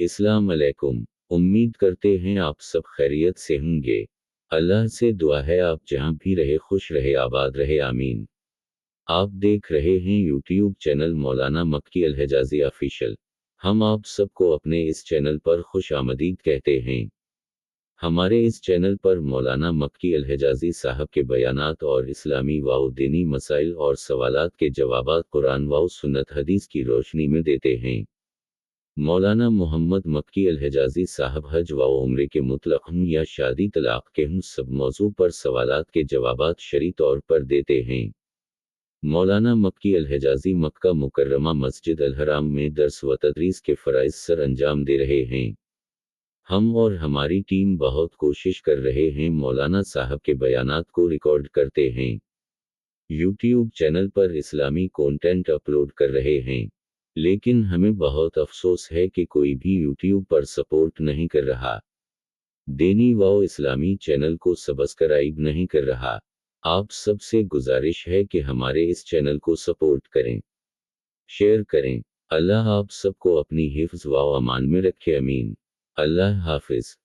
अस्सलाम अलैकुम। उम्मीद करते हैं आप सब खैरियत से होंगे। अल्लाह से दुआ है आप जहाँ भी रहे खुश रहे आबाद रहे आमीन। आप देख रहे हैं यूट्यूब चैनल मौलाना मक्की अल हिजाज़ी ऑफिशियल। हम आप सबको अपने इस चैनल पर खुश आमदीद कहते हैं। हमारे इस चैनल पर मौलाना मक्की अल हिजाज़ी साहब के बयानात और इस्लामी व दीनी मसाइल और सवालात के जवाबात कुरान व सुन्नत हदीस की रोशनी में देते हैं। मौलाना मोहम्मद मक्की अल हिजाज़ी साहब हज व उम्रे के मुतलक या शादी तलाक के सब मौजू पर सवालात के जवाबात शरई तौर पर देते हैं। मौलाना मक्की अल हिजाज़ी मक्का मुकर्रमा मस्जिद अल हराम में दर्स व तदरीस के फ़राइज़ सर अंजाम दे रहे हैं। हम और हमारी टीम बहुत कोशिश कर रहे हैं मौलाना साहब के बयानात को रिकॉर्ड करते हैं, यूट्यूब चैनल पर इस्लामी कंटेंट अपलोड कर रहे हैं, लेकिन हमें बहुत अफसोस है कि कोई भी यूट्यूब पर सपोर्ट नहीं कर रहा, दीनी व इस्लामी चैनल को सब्सक्राइब नहीं कर रहा। आप सबसे गुजारिश है कि हमारे इस चैनल को सपोर्ट करें, शेयर करें। अल्लाह आप सबको अपनी हिफ्ज़ व अमान में रखे, अमीन। अल्लाह हाफ़िज़।